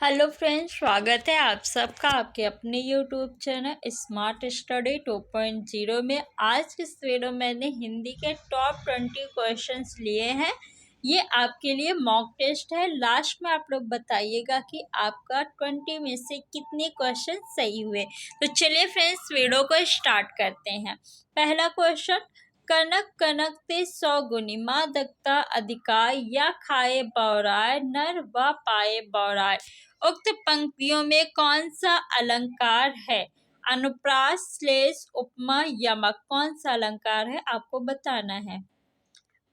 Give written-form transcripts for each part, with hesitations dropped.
Hello friends, स्वागत है आप सबका आपके अपने यूट्यूब चैनल स्मार्ट स्टडी 2.0 में। आज की इस वीडियो में मैंने हिंदी के टॉप 20 क्वेश्चंस लिए हैं। ये आपके लिए मॉक टेस्ट है। लास्ट में आप लोग बताइएगा कि आपका 20 में से कितने क्वेश्चन सही हुए। तो चलिए फ्रेंड्स, वीडियो को स्टार्ट करते हैं। पहला क्वेश्चन, कनक कनक ते 100 गुनी, माँ दत्ता अधिकार या खाए बौराय, नर व पाए बौराय। उक्त पंक्तियों में कौन सा अलंकार है? अनुप्रास, श्लेष, उपमा, यमक। कौन सा अलंकार है आपको बताना है।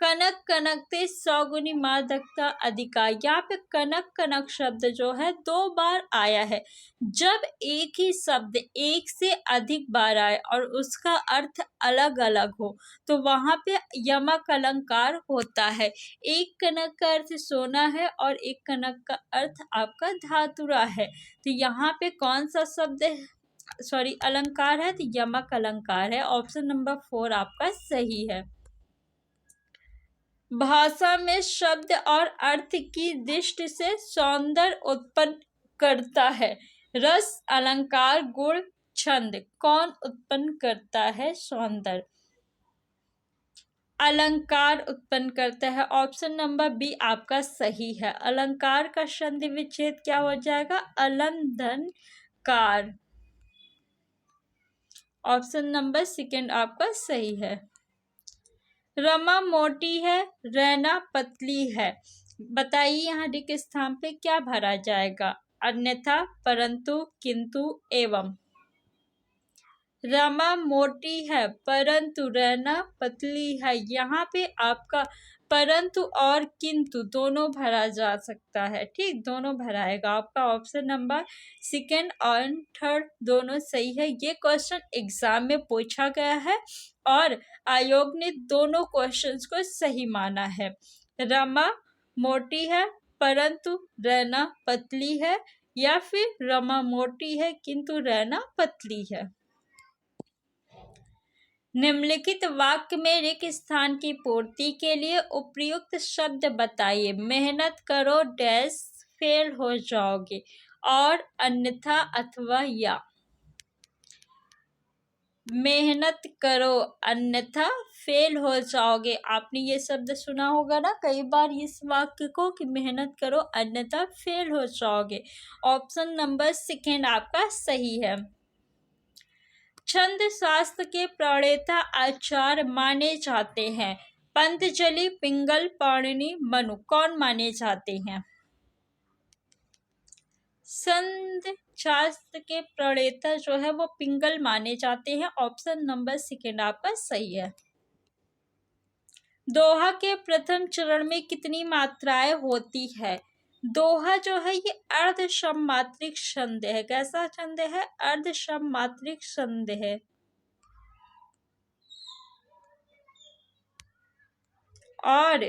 कनक कनक ते 100 गुनी माँ दत्ता अधिकार। यहाँ पे कनक कनक शब्द जो है 2 बार आया है। जब एक ही शब्द एक से अधिक बार आए और उसका अर्थ अलग अलग हो तो वहां पे यमक अलंकार होता है। एक कनक का अर्थ सोना है और एक कनक का अर्थ आपका धातुरा है। तो यहाँ पे कौन सा शब्द अलंकार है? तो यमक अलंकार है। ऑप्शन नंबर 4 आपका सही है। भाषा में शब्द और अर्थ की दृष्टि से सौंदर्य उत्पन्न करता है। रस, अलंकार, गुण, छंद। कौन उत्पन्न करता है सौंदर्य? अलंकार उत्पन्न करता है। ऑप्शन नंबर बी आपका सही है। अलंकार का संधि विच्छेद क्या हो जाएगा? अलंधनकार। ऑप्शन नंबर सेकंड आपका सही है। रमा मोटी है, रैना पतली है। बताइए यहाँ रिक्त स्थान पे क्या भरा जाएगा? अन्यथा, परंतु, किंतु, एवं। रमा मोटी है परंतु रैना पतली है। यहाँ पे आपका परंतु और किंतु दोनों भरा जा सकता है। ठीक, दोनों भराएगा। आपका ऑप्शन नंबर सेकंड और थर्ड दोनों सही है। ये क्वेश्चन एग्जाम में पूछा गया है और आयोग ने दोनों क्वेश्चंस को सही माना है। रमा मोटी है परंतु रैना पतली है, या फिर रमा मोटी है किंतु रैना पतली है। निम्नलिखित वाक्य में रिक्त स्थान की पूर्ति के लिए उपयुक्त शब्द बताइए। मेहनत करो डैश, फेल हो जाओगे, और अन्यथा, अथवा, या। मेहनत करो अन्यथा फेल हो जाओगे। आपने ये शब्द सुना होगा ना कई बार इस वाक्य को, कि मेहनत करो अन्यथा फेल हो जाओगे। ऑप्शन नंबर सेकंड आपका सही है। छंद शास्त्र के प्रणेता आचार्य माने जाते हैं। पतंजलि, पिंगल, पाणिनि, मनु। कौन माने जाते हैं? छंद शास्त्र के प्रणेता जो है वो पिंगल माने जाते हैं। ऑप्शन नंबर सेकंड आपका सही है। दोहा के प्रथम चरण में कितनी मात्राएं होती है? दोहा जो है ये अर्ध सममात्रिक छंद है। कैसा छंद है? अर्ध सममात्रिक छंद है। और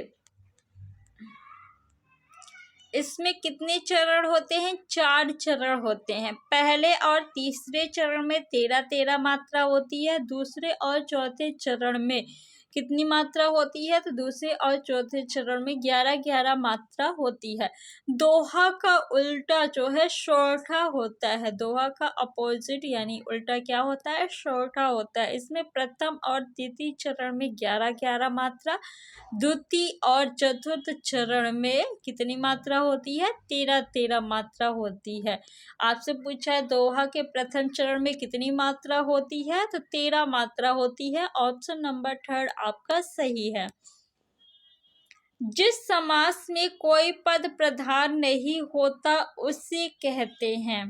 इसमें कितने चरण होते हैं? 4 चरण होते हैं। पहले और तीसरे चरण में 13-13 मात्रा होती है। दूसरे और चौथे चरण में कितनी मात्रा होती है? तो दूसरे और चौथे चरण में 11-11 मात्रा होती है। दोहा का उल्टा जो है शोरठा होता है। दोहा का अपोजिट यानी उल्टा क्या होता है? शोरठा होता है। इसमें प्रथम और द्वितीय चरण में 11-11 मात्रा, द्वितीय और चतुर्थ चरण में कितनी मात्रा होती है? 13-13 मात्रा होती है। आपसे पूछा है दोहा के प्रथम चरण में कितनी मात्रा होती है? तो 13 मात्रा होती है। ऑप्शन नंबर थर्ड आपका सही है। जिस समास में कोई पद प्रधान नहीं होता उसे कहते हैं।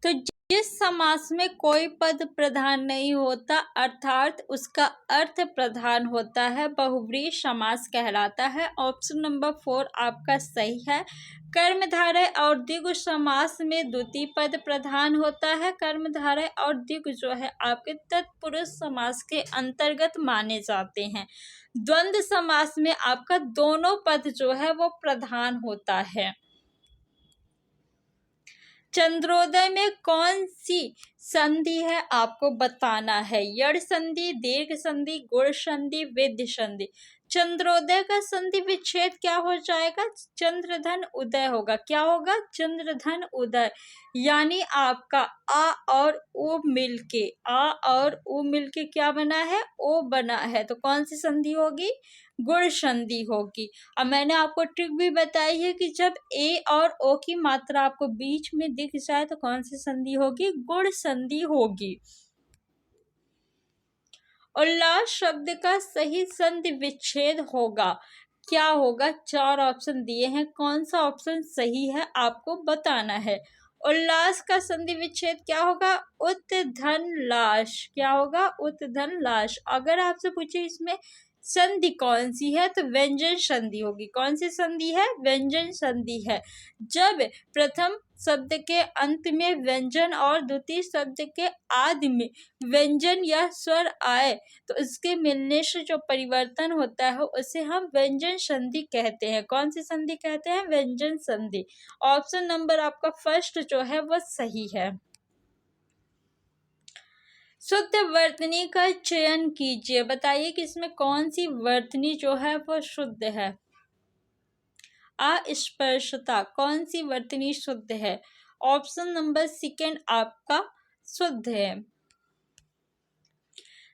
तो जिस समास में कोई पद प्रधान नहीं होता अर्थात उसका अर्थ प्रधान होता है, बहुव्रीहि समास कहलाता है। ऑप्शन नंबर 4 आपका सही है। कर्मधारय और द्विगु समास में द्वितीय पद प्रधान होता है। कर्मधारय और द्विगु जो है आपके तत्पुरुष समास के अंतर्गत माने जाते हैं। द्वंद्व समास में आपका दोनों पद जो है वो प्रधान होता है। चंद्रोदय में कौन सी संधि है आपको बताना है? यड़ संधि, दीर्घ संधि, गुण संधि, विद्ध संधि। चंद्रोदय का संधि विच्छेद क्या हो जाएगा? चंद्रधन उदय होगा। क्या होगा? चंद्रधन उदय। यानी आपका आ और ओ मिलके क्या बना है? ओ बना है। तो कौन सी संधि होगी? गुण संधि होगी। अब मैंने आपको ट्रिक भी बताई है कि जब ए और ओ की मात्रा आपको बीच में दिख जाए तो कौन सी संधि होगी? गुण संधि होगी। उल्लास शब्द का सही संधि विच्छेद होगा। क्या होगा? 4 ऑप्शन दिए हैं, कौन सा ऑप्शन सही है आपको बताना है। उल्लास का संधि विच्छेद क्या होगा? उत्धन लाश। क्या होगा? उत्धन लाश। अगर आपसे पूछे इसमें संधि कौन सी है तो व्यंजन संधि होगी। कौन सी संधि है? व्यंजन संधि है। जब प्रथम शब्द के अंत में व्यंजन और द्वितीय शब्द के आदि में व्यंजन या स्वर आए तो इसके मिलने से जो परिवर्तन होता है उसे हम व्यंजन संधि कहते हैं। कौन सी संधि कहते हैं? व्यंजन संधि। ऑप्शन नंबर आपका फर्स्ट जो है वह सही है। शुद्ध वर्तनी का चयन कीजिए। बताइए कि इसमें कौन सी वर्तनी जो है वह शुद्ध है। अस्पर्शता। कौन सी वर्तनी शुद्ध है? ऑप्शन नंबर सेकंड आपका शुद्ध है।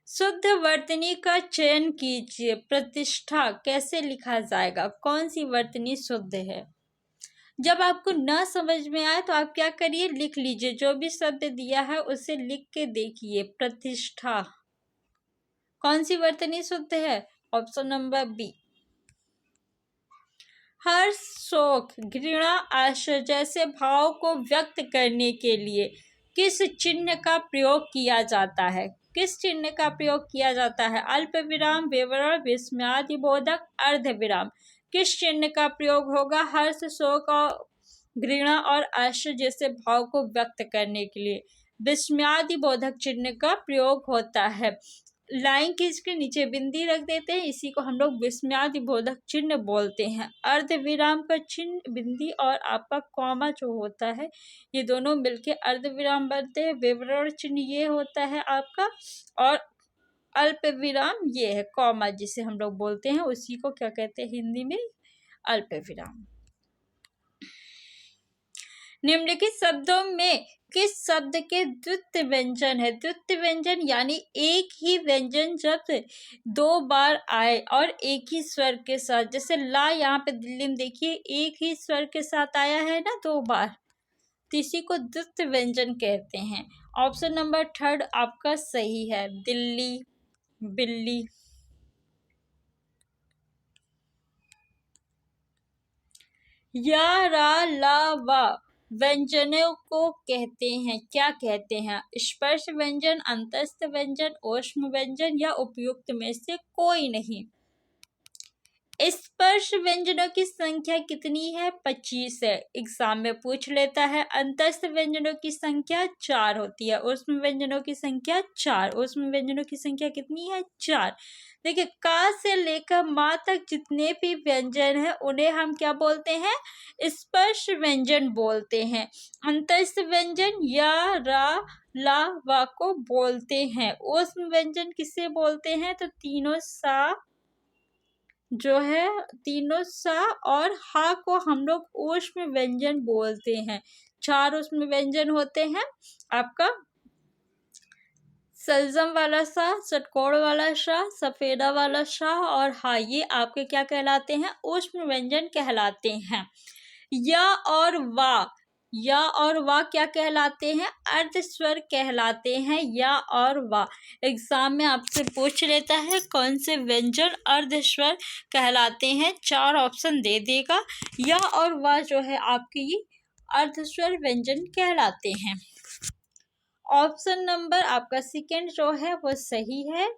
शुद्ध वर्तनी का चयन कीजिए। प्रतिष्ठा कैसे लिखा जाएगा? कौन सी वर्तनी शुद्ध है? जब आपको न समझ में आए तो आप क्या करिए? लिख लीजिए। जो भी शब्द दिया है उसे लिख के देखिए। प्रतिष्ठा कौन सी वर्तनी शुद्ध है? Option number B. हर्ष, शोक, घृणा, आश्चर्य जैसे भाव को व्यक्त करने के लिए किस चिन्ह का प्रयोग किया जाता है? किस चिन्ह का प्रयोग किया जाता है? अल्प विराम, विवरण, विस्मयादिबोधक, अर्ध विराम। किस चिन्ह का प्रयोग होगा हर्ष, शोक और घृणा और आश्चर्य जैसे भाव को व्यक्त करने के लिए? विस्मयादिबोधक चिन्ह का प्रयोग होता है। लाइन खींच के नीचे बिंदी रख देते हैं, इसी को हम लोग विस्मयादिबोधक चिन्ह बोलते हैं। अर्ध विराम का चिन्ह बिंदी और आपका कॉमा जो होता है ये दोनों मिलके अर्ध विराम बनते हैं। विवरण चिन्ह ये होता है आपका और अल्प विराम ये है कॉमा जिसे हम लोग बोलते हैं, उसी को क्या कहते हैं हिंदी में? अल्प विराम। निम्नलिखित शब्दों में किस शब्द के द्वित्व व्यंजन है? द्वित्व व्यंजन यानी एक ही व्यंजन जब 2 बार आए और एक ही स्वर के साथ, जैसे ला यहाँ पे दिल्ली में देखिए एक ही स्वर के साथ आया है ना 2 बार, तो इसी को द्वित्व व्यंजन कहते हैं। ऑप्शन नंबर थर्ड आपका सही है। दिल्ली, बिल्ली। या, रा, ला, वा व्यंजनों को कहते हैं, क्या कहते हैं? स्पर्श व्यंजन, अंतस्थ व्यंजन, ऊष्म व्यंजन या उपयुक्त में से कोई नहीं। स्पर्श व्यंजनों की संख्या कितनी है? 25 है। एग्जाम में पूछ लेता है। अंतस्थ व्यंजनों की संख्या 4 होती है। ऊष्म व्यंजनों की संख्या 4। ऊष्म व्यंजनों की संख्या कितनी है? 4। देखिए का से लेकर माँ तक जितने भी व्यंजन है उन्हें हम क्या बोलते हैं? स्पर्श व्यंजन बोलते हैं। अंतस्थ व्यंजन या, रा, ला, वा को बोलते हैं। ऊष्म व्यंजन किसे बोलते हैं? तो तीनों सा जो है, तीनों सा और हा को हम लोग ऊष्म व्यंजन बोलते हैं। 4 ऊष्म व्यंजन होते हैं आपका सलजम वाला सा, षटकोण वाला सा, सफेदा वाला सा और हा, ये आपके क्या कहलाते हैं? ऊष्म व्यंजन कहलाते हैं। या और वा क्या कहलाते हैं? अर्ध स्वर कहलाते हैं। या और वा एग्जाम में आपसे पूछ लेता है कौन से व्यंजन अर्ध स्वर कहलाते हैं, 4 ऑप्शन दे देगा। या और वा जो है आपके ये अर्ध स्वर व्यंजन कहलाते हैं। ऑप्शन नंबर आपका सेकंड जो है वो सही है।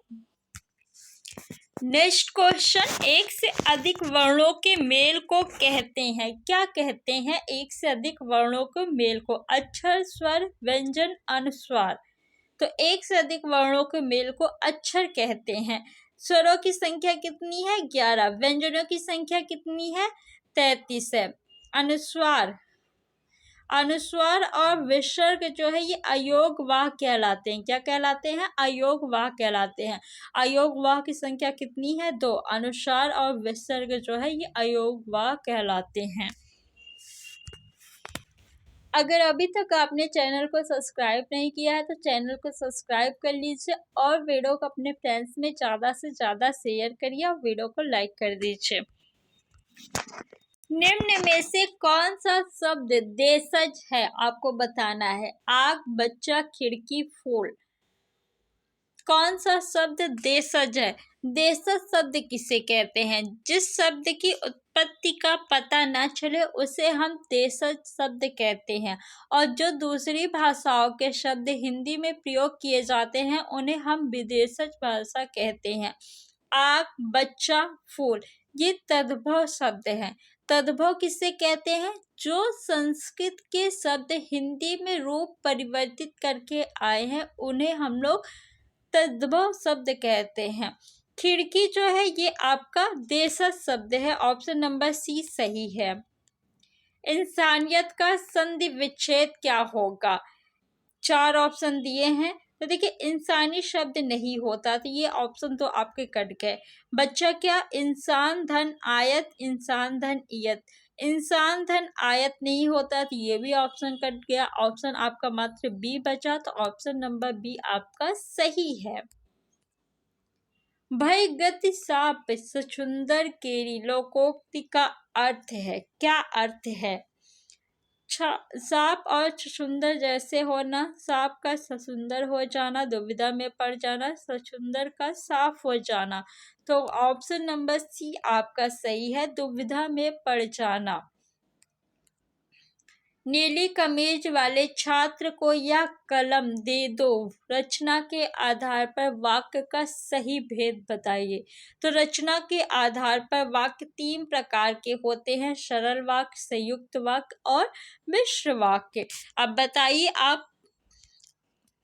नेक्स्ट क्वेश्चन, एक से अधिक वर्णों के मेल को कहते हैं, क्या कहते हैं? एक से अधिक वर्णों के मेल को अक्षर, स्वर, व्यंजन, अनुस्वार। तो एक से अधिक वर्णों के मेल को अक्षर कहते हैं। स्वरों की संख्या कितनी है? 11। व्यंजनों की संख्या कितनी है? 33 है। अनुस्वार अनुस्वार और विसर्ग जो है ये अयोग वाह कहलाते हैं। क्या कहलाते हैं? अयोग वाह कहलाते हैं। अयोग वाह की संख्या कितनी है? 2। अनुस्वार और विसर्ग जो है ये अयोग वाह कहलाते हैं। अगर अभी तक आपने चैनल को सब्सक्राइब नहीं किया है तो चैनल को सब्सक्राइब कर लीजिए और वीडियो को अपने फ्रेंड्स में ज़्यादा से ज़्यादा शेयर करिए और वीडियो को लाइक कर दीजिए। निम्न में से कौन सा शब्द देशज है? आपको बताना है। आग, बच्चा, खिड़की, फूल। कौन सा शब्द देशज है? देशज शब्द किसे कहते हैं? जिस शब्द की उत्पत्ति का पता न चले उसे हम देशज शब्द कहते हैं, और जो दूसरी भाषाओं के शब्द हिंदी में प्रयोग किए जाते हैं उन्हें हम विदेशज भाषा कहते हैं। आग, बच्चा, फूल ये तद्भव शब्द हैं। तद्भव किसे कहते हैं? जो संस्कृत के शब्द हिंदी में रूप परिवर्तित करके आए हैं उन्हें हम लोग तद्भव शब्द कहते हैं। खिड़की जो है ये आपका देशज शब्द है। ऑप्शन नंबर सी सही है। इंसानियत का संधि विच्छेद क्या होगा? 4 ऑप्शन दिए हैं तो देखिए इंसानी शब्द नहीं होता तो ये ऑप्शन तो आपके कट गए। बच्चा क्या? इंसान धन आयत, इंसान धन इयत। इंसान धन आयत नहीं होता तो ये भी ऑप्शन कट गया। ऑप्शन आपका मात्र बी बचा तो ऑप्शन नंबर बी आपका सही है। भय गति साप सचुंदर केरी लोकोक्ति का अर्थ है। क्या अर्थ है? सांप और छछूंदर जैसे होना, सांप का ससुंदर हो जाना, दुविधा में पड़ जाना, छछूंदर का साफ हो जाना। तो ऑप्शन नंबर सी आपका सही है, दुविधा में पड़ जाना। नीली कमीज वाले छात्र को यह कलम दे दो, रचना के आधार पर वाक्य का सही भेद बताइए। तो रचना के आधार पर वाक्य 3 प्रकार के होते हैं, सरल वाक्य, संयुक्त वाक्य और मिश्र वाक्य। अब बताइए आप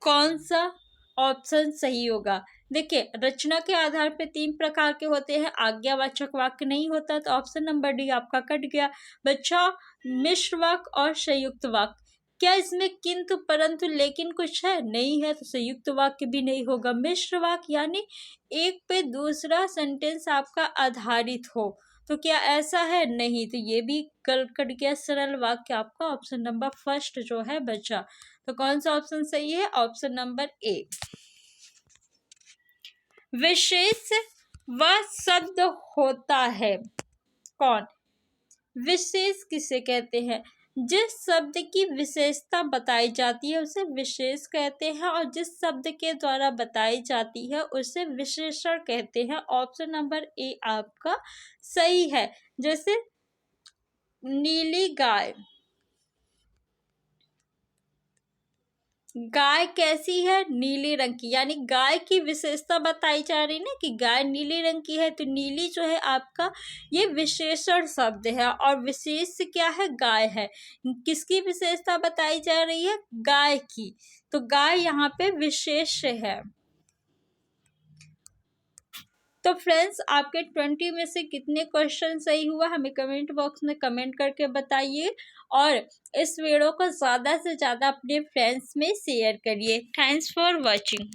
कौन सा ऑप्शन सही होगा। देखिए रचना के आधार पर 3 प्रकार के होते हैं, आज्ञावाचक वाक्य नहीं होता तो ऑप्शन नंबर डी आपका कट गया। बच्चा, मिश्र वाक्य और संयुक्त वाक्य। क्या इसमें किंतु परंतु लेकिन कुछ है? नहीं है तो संयुक्त वाक्य भी नहीं होगा। मिश्र वाक्य यानी एक पे दूसरा सेंटेंस आपका आधारित हो, तो क्या ऐसा है? नहीं, तो ये भी कट गया। सरल वाक्य आपका ऑप्शन नंबर फर्स्ट जो है बचा। तो कौन सा ऑप्शन सही है? Option number A. विशेष वह शब्द होता है कौन? विशेष किसे कहते हैं? जिस शब्द की विशेषता बताई जाती है उसे विशेष कहते हैं, और जिस शब्द के द्वारा बताई जाती है उसे विशेषण कहते हैं। ऑप्शन नंबर ए आपका सही है। जैसे नीली गाय, गाय कैसी है? नीले रंग की, यानी गाय की विशेषता बताई जा रही ना कि गाय नीले रंग की है, तो नीली जो है आपका ये विशेषण शब्द है, और विशेष क्या है? गाय है। किसकी विशेषता बताई जा रही है? गाय की, तो गाय यहाँ पे विशेष है। तो फ्रेंड्स आपके 20 में से कितने क्वेश्चन सही हुआ हमें कमेंट बॉक्स में कमेंट करके बताइए, और इस वीडियो को ज़्यादा से ज़्यादा अपने फ्रेंड्स में शेयर करिए। Thanks for watching.